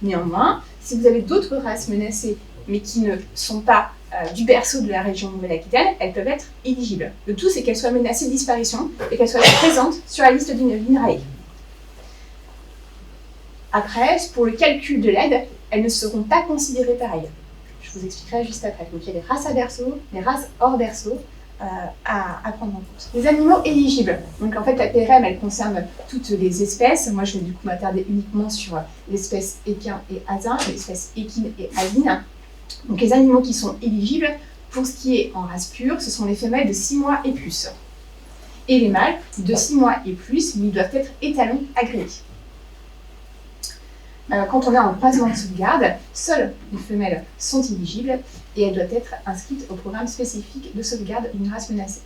Néanmoins, si vous avez d'autres races menacées, mais qui ne sont pas du berceau de la région Nouvelle-Aquitaine, elles peuvent être éligibles. Le tout, c'est qu'elles soient menacées de disparition et qu'elles soient présentes sur la liste d'INRAE. Après, pour le calcul de l'aide, elles ne seront pas considérées pareilles. Je vous expliquerai juste après. Donc il y a les races à berceau, les races hors berceau à prendre en compte. Les animaux éligibles. Donc en fait, la PRM, elle concerne toutes les espèces. Moi, je vais du coup m'attarder uniquement sur l'espèce équin et asin, l'espèce équine et asine. Donc les animaux qui sont éligibles, pour ce qui est en race pure, ce sont les femelles de 6 mois et plus. Et les mâles de 6 mois et plus, mais ils doivent être étalons agréés. Quand on est en passement de sauvegarde, seules les femelles sont éligibles et elles doivent être inscrites au programme spécifique de sauvegarde d'une race menacée.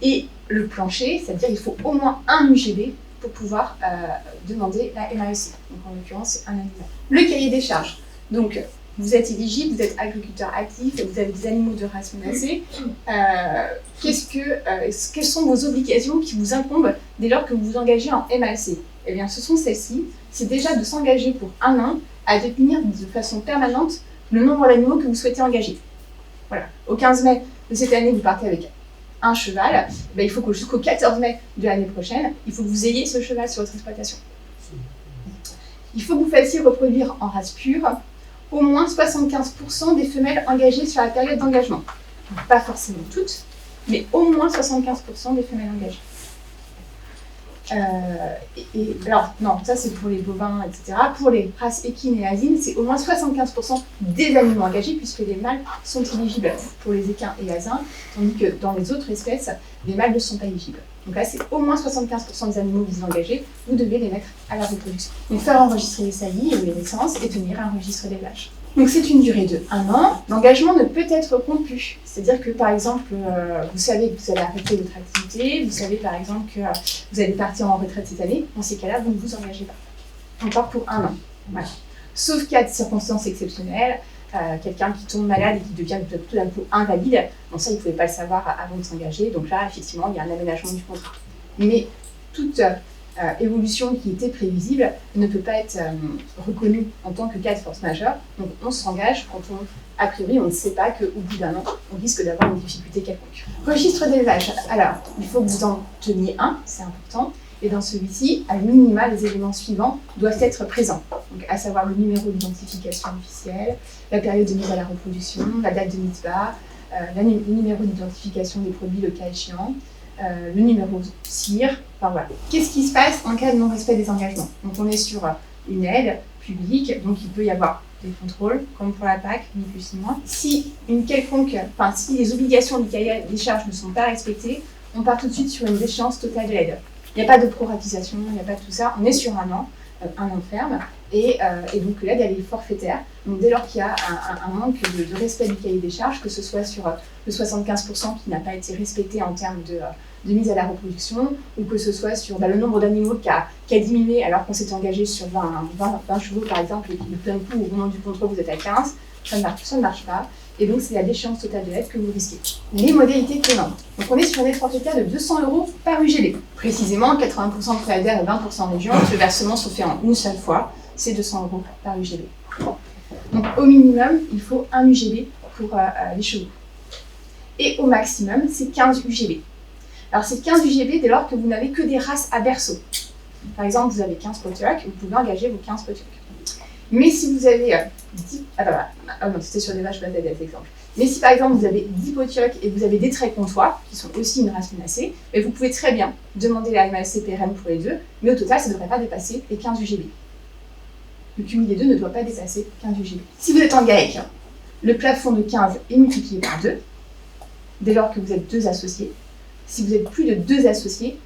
Et le plancher, c'est-à-dire qu'il faut au moins un UGB pour pouvoir demander la MAEC. Donc en l'occurrence, un animal. Le cahier des charges. Donc vous êtes éligible, vous êtes agriculteur actif, vous avez des animaux de race menacée. Quelles sont vos obligations qui vous incombent dès lors que vous vous engagez en MAEC? Eh bien, ce sont celles-ci. C'est déjà de s'engager pour 1 an à définir de façon permanente le nombre d'animaux que vous souhaitez engager. Voilà. Au 15 mai de cette année, vous partez avec un cheval. Il faut que jusqu'au 14 mai de l'année prochaine, il faut que vous ayez ce cheval sur votre exploitation. Il faut que vous fassiez reproduire en race pure au moins 75% des femelles engagées sur la période d'engagement. Pas forcément toutes, mais au moins 75% des femelles engagées. Alors, non, ça c'est pour les bovins, etc. Pour les races équines et asines, c'est au moins 75% des animaux engagés, puisque les mâles sont éligibles pour les équins et asins, tandis que dans les autres espèces, les mâles ne sont pas éligibles. Donc là, c'est au moins 75% des animaux engagés, vous devez les mettre à la reproduction. Donc faire enregistrer les saillies ou les naissances et tenir un registre d'élevage. Donc c'est une durée de 1 an. L'engagement ne peut être rompu. C'est-à-dire que par exemple, vous savez que vous allez arrêter votre activité, vous savez par exemple que vous allez partir en retraite cette année, dans ces cas-là, vous ne vous engagez pas. Encore pour 1 an. Voilà. Sauf cas de circonstances exceptionnelles, quelqu'un qui tombe malade et qui devient tout d'un coup invalide, bon ça il ne pouvait pas le savoir avant de s'engager, donc là effectivement il y a un aménagement du contrat. Mais toute évolution qui était prévisible ne peut pas être reconnue en tant que cas de force majeure, donc on s'engage quand a priori on ne sait pas qu'au bout d'1 an on risque d'avoir une difficulté quelconque. Registre d'élevage, alors il faut que vous en teniez un, c'est important. Et dans celui-ci, à minima, les éléments suivants doivent être présents, donc, à savoir le numéro d'identification officielle, la période de mise à la reproduction, la date de mitzvah, le numéro d'identification des produits le cas échéant, le numéro CIR, enfin voilà. Qu'est-ce qui se passe en cas de non-respect des engagements? Donc on est sur une aide publique, donc il peut y avoir des contrôles, comme pour la PAC, ni plus ni moins. Si si les obligations du cahier des charges ne sont pas respectées, on part tout de suite sur une déchéance totale de l'aide. Il n'y a pas de proratisation, il n'y a pas de tout ça. On est sur 1 an ferme, et donc l'aide elle est forfaitaire. Donc dès lors qu'il y a un manque de respect du cahier des charges, que ce soit sur le 75% qui n'a pas été respecté en termes de mise à la reproduction, ou que ce soit sur le nombre d'animaux qui a diminué alors qu'on s'était engagé sur 20 chevaux par exemple, et puis d'un coup au moment du contrôle vous êtes à 15, ça ne marche pas. Et donc, c'est la déchéance totale de l'aide que vous risquez. Les modalités paiement. Donc, on est sur une aide forfaitaire de 200 € par UGB. Précisément, 80% de préadhère et 20% en région. Le versement se fait en une seule fois. C'est 200 € par UGB. Donc, au minimum, il faut 1 UGB pour les chevaux. Et au maximum, c'est 15 UGB. Alors, c'est 15 UGB dès lors que vous n'avez que des races à berceau. Par exemple, vous avez 15 Potioc, vous pouvez engager vos 15 Potioc. Mais si vous avez 10... non, c'était sur des vaches basées à exemple. Mais si par exemple vous avez 10 Potioc et vous avez des traits comtois, qui sont aussi une race menacée, vous pouvez très bien demander la MAEC-PRM pour les deux, mais au total ça ne devrait pas dépasser les 15 UGB. Le cumul des deux ne doit pas dépasser 15 UGB. Si vous êtes en GAEC, le plafond de 15 est multiplié par 2, dès lors que vous êtes 2 associés. Si vous êtes plus de 2 associés,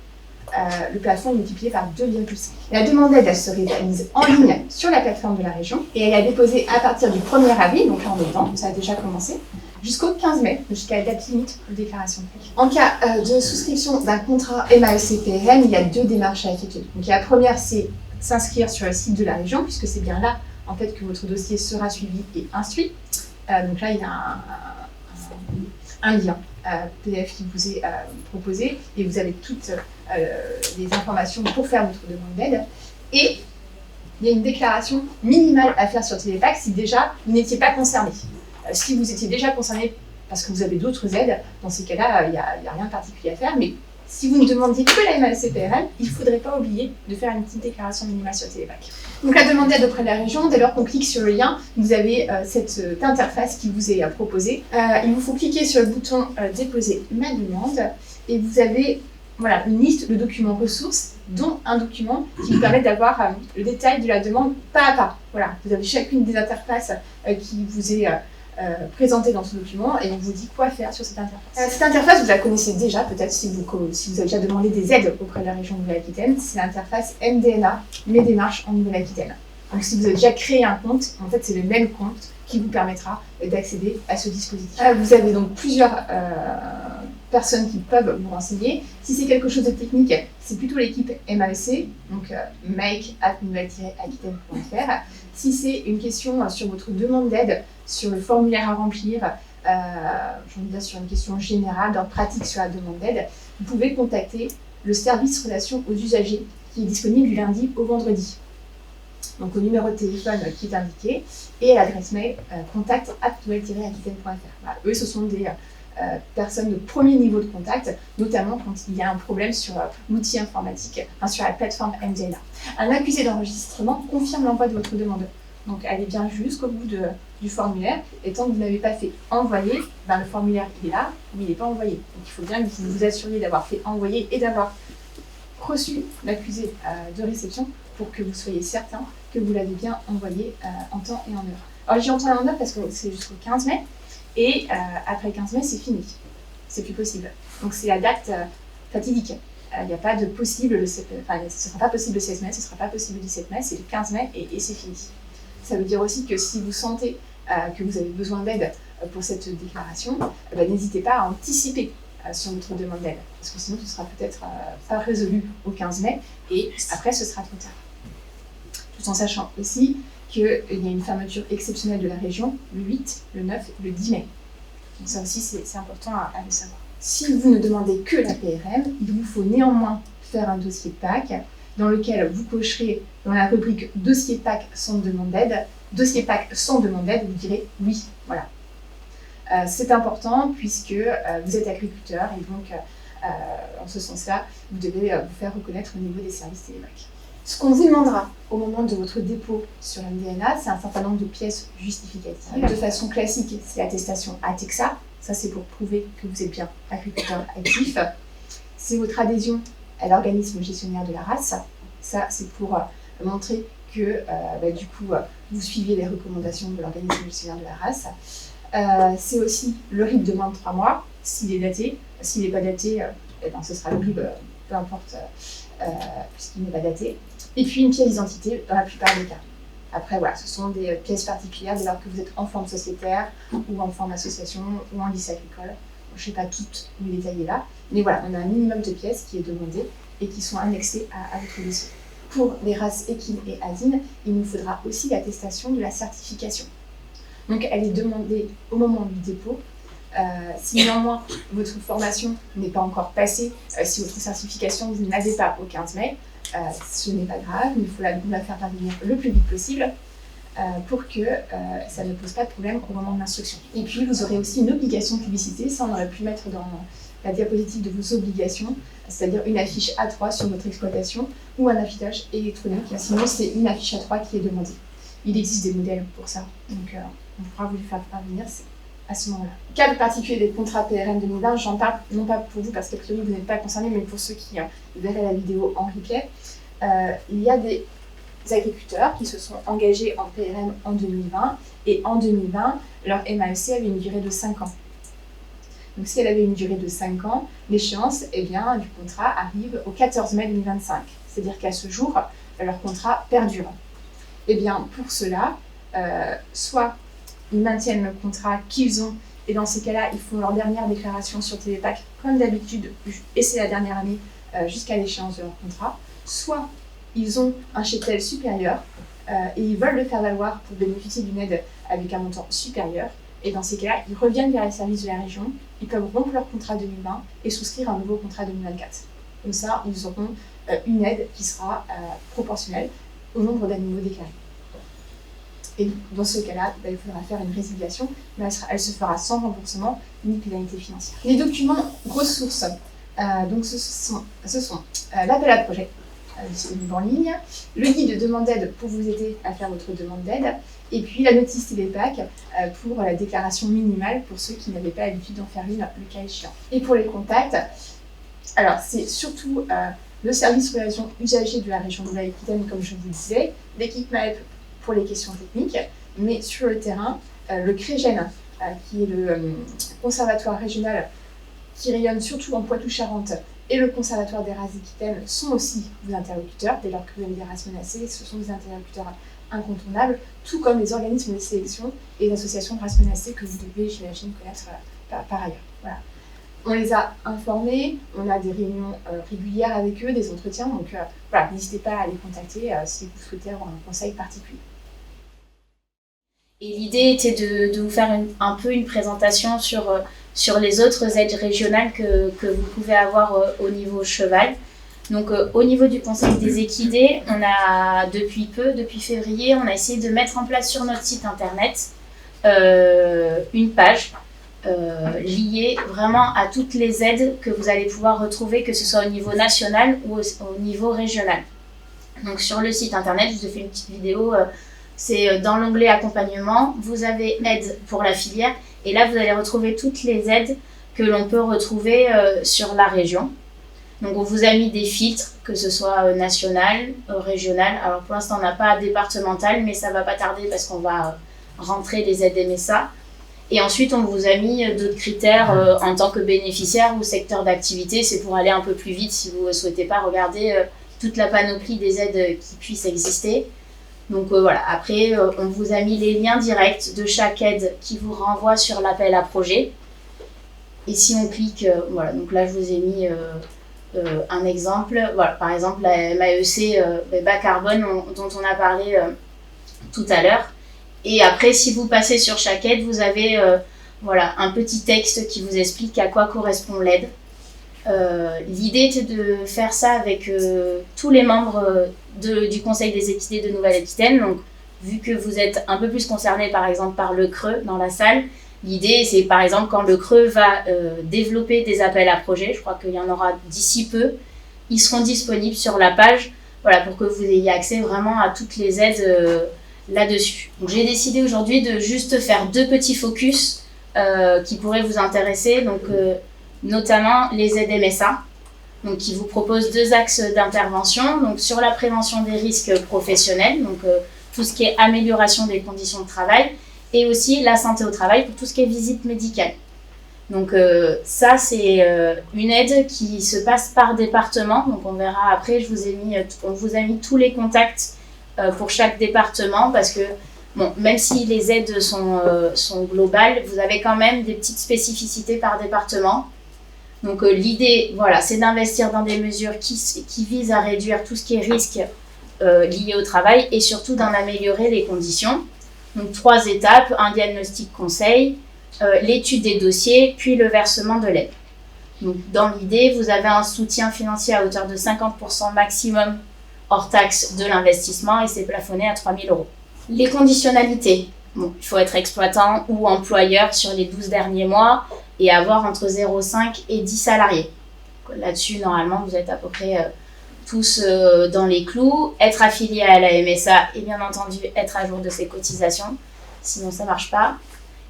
le plafond est multiplié par 2,5. La demande d'aide, elle se réalise en ligne sur la plateforme de la région et elle est déposée à partir du 1er avril, donc là on est dedans, ça a déjà commencé, jusqu'au 15 mai, jusqu'à la date limite de déclaration de PAC. En cas de souscription d'un contrat MAEC-PRM, il y a 2 démarches à effectuer. Donc la première, c'est s'inscrire sur le site de la région, puisque c'est bien là en fait, que votre dossier sera suivi et instruit. Donc là, il y a un lien PDF qui vous est proposé et vous avez toutes les informations pour faire votre demande d'aide. Et il y a une déclaration minimale à faire sur Télépac si déjà vous n'étiez pas concerné. Si vous étiez déjà concerné parce que vous avez d'autres aides, dans ces cas-là, il n'y a rien de particulier à faire. Mais si vous ne demandiez que la MAEC-PRM, il ne faudrait pas oublier de faire une petite déclaration minimale sur Télépac. Donc la demande d'aide auprès de la région, dès lors qu'on clique sur le lien, vous avez cette interface qui vous est proposée. Il vous faut cliquer sur le bouton déposer ma demande et vous avez une liste de documents ressources, dont un document qui vous permet d'avoir le détail de la demande pas à pas. Voilà, vous avez chacune des interfaces qui vous est présentée dans ce document et on vous dit quoi faire sur cette interface. Cette interface, vous la connaissez déjà, peut-être si vous avez déjà demandé des aides auprès de la région de Nouvelle-Aquitaine. C'est l'interface MDNA, mes démarches en Nouvelle-Aquitaine. Donc si vous avez déjà créé un compte, en fait c'est le même compte qui vous permettra d'accéder à ce dispositif. Vous avez donc plusieurs personnes qui peuvent vous renseigner. Si c'est quelque chose de technique, c'est plutôt l'équipe MAEC, donc make@nouvelle-aquitaine.fr. Si c'est une question sur votre demande d'aide, sur le formulaire à remplir, j'ai envie de dire sur une question générale, d'ordre pratique sur la demande d'aide, vous pouvez contacter le service relation aux usagers qui est disponible du lundi au vendredi. Donc au numéro de téléphone qui est indiqué et à l'adresse mail contact@nouvelle-aquitaine.fr. Voilà, eux, ce sont des personnes de premier niveau de contact, notamment quand il y a un problème sur l'outil informatique, sur la plateforme MDNA. Un accusé d'enregistrement confirme l'envoi de votre demande. Donc allez bien jusqu'au bout du formulaire, et tant que vous n'avez pas fait envoyer, le formulaire il est là, mais il n'est pas envoyé. Donc il faut bien que vous vous assuriez d'avoir fait envoyer et d'avoir reçu l'accusé de réception pour que vous soyez certain que vous l'avez bien envoyé en temps et en heure. Alors j'ai en temps et en heure parce que c'est jusqu'au 15 mai, et après le 15 mai c'est fini, c'est plus possible. Donc c'est la date fatidique. Il n'y a pas de possible, ce ne sera pas possible le 16 mai, ce ne sera pas possible le 17 mai, c'est le 15 mai et c'est fini. Ça veut dire aussi que si vous sentez que vous avez besoin d'aide pour cette déclaration, n'hésitez pas à anticiper sur votre demande d'aide, parce que sinon ce sera peut-être pas résolu au 15 mai et après ce sera trop tard. Tout en sachant aussi qu'il y a une fermeture exceptionnelle de la région le 8, le 9 et le 10 mai. Donc ça aussi c'est important à le savoir. Si vous ne demandez que la PRM, il vous faut néanmoins faire un dossier PAC dans lequel vous cocherez dans la rubrique dossier PAC sans demande d'aide. Dossier PAC sans demande d'aide, vous direz oui. Voilà. C'est important puisque vous êtes agriculteur et donc en ce sens-là, vous devez vous faire reconnaître au niveau des services télémac. Ce qu'on vous demandera au moment de votre dépôt sur MDNA, c'est un certain nombre de pièces justificatives. De façon classique, c'est l'attestation ATEXA. Ça, c'est pour prouver que vous êtes bien agriculteur actif. C'est votre adhésion à l'organisme gestionnaire de la race. Ça, c'est pour montrer que du coup, vous suivez les recommandations de l'organisme gestionnaire de la race. C'est aussi le RIB de moins de 3 mois, s'il est daté. S'il n'est pas daté, ce sera le RIB, peu importe, puisqu'il n'est pas daté. Et puis une pièce d'identité dans la plupart des cas. Après, voilà, ce sont des pièces particulières dès lors que vous êtes en forme sociétaire ou en forme association ou en lycée agricole. Je ne sais pas toutes les détailler là, mais voilà, on a un minimum de pièces qui est demandé et qui sont annexées à votre dossier. Pour les races équines et asines, il nous faudra aussi l'attestation de la certification. Donc, elle est demandée au moment du dépôt. Si néanmoins votre formation n'est pas encore passée, si votre certification vous n'avez pas au 15 mai, ce n'est pas grave, il faut la faire parvenir le plus vite possible pour que ça ne pose pas de problème au moment de l'instruction. Et puis vous aurez aussi une obligation de publicité, ça on aurait pu mettre dans la diapositive de vos obligations, c'est-à-dire une affiche A3 sur votre exploitation ou un affichage électronique. Sinon c'est une affiche A3 qui est demandée. Il existe des modèles pour ça, donc on pourra vous les faire parvenir à ce moment-là. Cas particulier des contrats PRM 2020, j'en parle non pas pour vous parce qu'a priori vous n'êtes pas concernés, mais pour ceux qui verraient la vidéo en replay. Il y a des agriculteurs qui se sont engagés en PRM en 2020 et en 2020, leur MAEC avait une durée de 5 ans. Donc si elle avait une durée de 5 ans, l'échéance du contrat arrive au 14 mai 2025. C'est-à-dire qu'à ce jour, leur contrat perdure. Et bien pour cela, soit ils maintiennent le contrat qu'ils ont, et dans ces cas-là, ils font leur dernière déclaration sur Télépac, comme d'habitude, et c'est la dernière année jusqu'à l'échéance de leur contrat. Soit ils ont un cheptel supérieur et ils veulent le faire valoir pour bénéficier d'une aide avec un montant supérieur, et dans ces cas-là, ils reviennent vers les services de la région, ils peuvent rompre leur contrat 2020 et souscrire un nouveau contrat 2024. Comme ça, ils auront une aide qui sera proportionnelle au nombre d'animaux déclarés. Et dans ce cas-là, il faudra faire une résiliation, mais elle se fera sans remboursement ni pénalité financière. Les documents ressources, donc ce sont l'appel à projet disponible en ligne, le guide de demande d'aide pour vous aider à faire votre demande d'aide, et puis la notice Télépac pour la déclaration minimale pour ceux qui n'avaient pas l'habitude d'en faire une, le cas échéant. Et pour les contacts, alors c'est surtout le service relations usagers de la région de Nouvelle-Aquitaine, comme je vous le disais, l'équipe MAEP pour les questions techniques, mais sur le terrain, le CREGEN, qui est le conservatoire régional qui rayonne surtout en Poitou-Charentes, et le conservatoire des races Aquitaine sont aussi vos interlocuteurs. Dès lors que vous avez des races menacées, ce sont des interlocuteurs incontournables, tout comme les organismes de sélection et les associations de races menacées que vous devez, j'imagine, connaître par ailleurs. Voilà. On les a informés, on a des réunions régulières avec eux, des entretiens, donc voilà, n'hésitez pas à les contacter si vous souhaitez avoir un conseil particulier. Et l'idée était de vous faire un peu une présentation sur les autres aides régionales que vous pouvez avoir au niveau cheval. Donc au niveau du Conseil des équidés, on a depuis février, on a essayé de mettre en place sur notre site internet une page liée vraiment à toutes les aides que vous allez pouvoir retrouver, que ce soit au niveau national ou au niveau régional. Donc sur le site internet, je vous ai fait une petite vidéo c'est dans l'onglet accompagnement, vous avez aide pour la filière et là vous allez retrouver toutes les aides que l'on peut retrouver sur la région. Donc on vous a mis des filtres, que ce soit national, régional. Alors pour l'instant on n'a pas départemental, mais ça va pas tarder parce qu'on va rentrer les aides MSA. Et ensuite on vous a mis d'autres critères en tant que bénéficiaire ou secteur d'activité. C'est pour aller un peu plus vite si vous ne souhaitez pas regarder toute la panoplie des aides qui puissent exister. Donc voilà, après on vous a mis les liens directs de chaque aide qui vous renvoie sur l'appel à projet. Et si on clique, voilà, donc là je vous ai mis un exemple. Voilà, par exemple la MAEC bas carbone dont on a parlé tout à l'heure. Et après, si vous passez sur chaque aide, vous avez voilà, un petit texte qui vous explique à quoi correspond l'aide. L'idée était de faire ça avec tous les membres du Conseil des équidés de Nouvelle-Aquitaine. Donc, vu que vous êtes un peu plus concernés par exemple par le Creux dans la salle, l'idée c'est par exemple quand le Creux va développer des appels à projets, je crois qu'il y en aura d'ici peu, ils seront disponibles sur la page, voilà, pour que vous ayez accès vraiment à toutes les aides là-dessus. Donc j'ai décidé aujourd'hui de juste faire 2 petits focus qui pourraient vous intéresser, donc notamment les aides MSA, donc qui vous proposent 2 axes d'intervention, donc sur la prévention des risques professionnels, donc tout ce qui est amélioration des conditions de travail, et aussi la santé au travail pour tout ce qui est visite médicale. Donc ça c'est une aide qui se passe par département, donc on verra après, on vous a mis tous les contacts pour chaque département parce que bon, même si les aides sont globales, vous avez quand même des petites spécificités par département. Donc l'idée, voilà, c'est d'investir dans des mesures qui visent à réduire tout ce qui est risque lié au travail et surtout d'en améliorer les conditions. Donc 3 étapes, un diagnostic conseil, l'étude des dossiers, puis le versement de l'aide. Donc dans l'idée, vous avez un soutien financier à hauteur de 50% maximum hors taxe de l'investissement et c'est plafonné à 3 000 €. Les conditionnalités, bon, il faut être exploitant ou employeur sur les 12 derniers mois et avoir entre 0,5 et 10 salariés. Là-dessus, normalement, vous êtes à peu près tous dans les clous. Être affilié à la MSA et bien entendu être à jour de ses cotisations, sinon ça ne marche pas.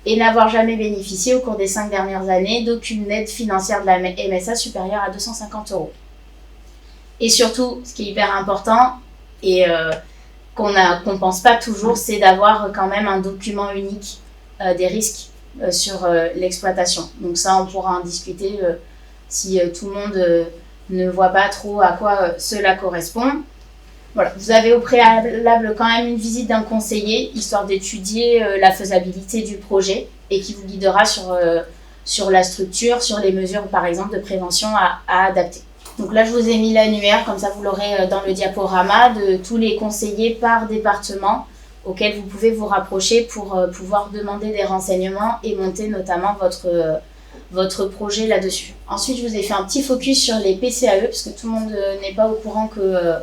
Et n'avoir jamais bénéficié au cours des 5 dernières années d'aucune aide financière de la MSA supérieure à 250 €. Et surtout, ce qui est hyper important et qu'on ne pense pas toujours, c'est d'avoir quand même un document unique des risques sur l'exploitation. Donc ça, on pourra en discuter si tout le monde ne voit pas trop à quoi cela correspond. Voilà. Vous avez au préalable quand même une visite d'un conseiller, histoire d'étudier la faisabilité du projet et qui vous guidera sur la structure, sur les mesures par exemple de prévention à adapter. Donc là, je vous ai mis l'annuaire, comme ça vous l'aurez dans le diaporama, de tous les conseillers par département auxquels vous pouvez vous rapprocher pour pouvoir demander des renseignements et monter notamment votre projet là-dessus. Ensuite, je vous ai fait un petit focus sur les PCAE, parce que tout le monde n'est pas au courant que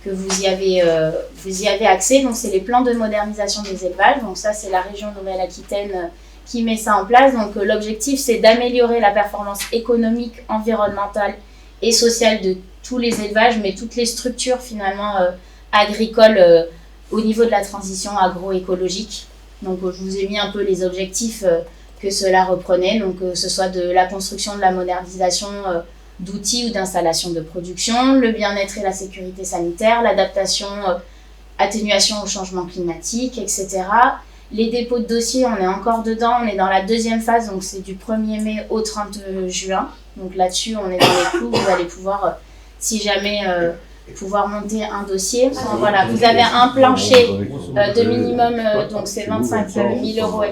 vous y avez accès. Donc, c'est les plans de modernisation des élevages. Donc ça, c'est la région Nouvelle-Aquitaine qui met ça en place. Donc l'objectif, c'est d'améliorer la performance économique, environnementale et sociale de tous les élevages, mais toutes les structures finalement agricoles au niveau de la transition agroécologique. Donc je vous ai mis un peu les objectifs que cela reprenait, donc que ce soit de la construction, de la modernisation d'outils ou d'installations de production, le bien-être et la sécurité sanitaire, l'adaptation, atténuation au changement climatique, etc. Les dépôts de dossiers, on est encore dedans, on est dans la 2e phase, donc c'est du 1er mai au 30 juin. Donc là-dessus, on est dans les clous, vous allez pouvoir, si jamais, pouvoir monter un dossier. Donc, voilà, vous avez un plancher de minimum, donc c'est 25 000 €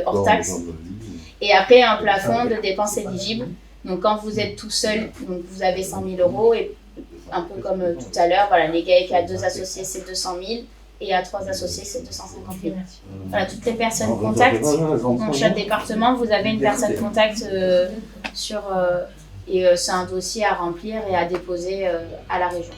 hors taxe. Et après, un plafond de dépenses éligibles. Donc quand vous êtes tout seul, donc vous avez 100 000 € et un peu comme tout à l'heure, voilà, les GAEC à 2 associés, c'est 200 000. Et à 3 associés, c'est 250 000. Voilà, toutes les personnes contact. Dans chaque département, vous avez une personne contact et c'est un dossier à remplir et à déposer à la région.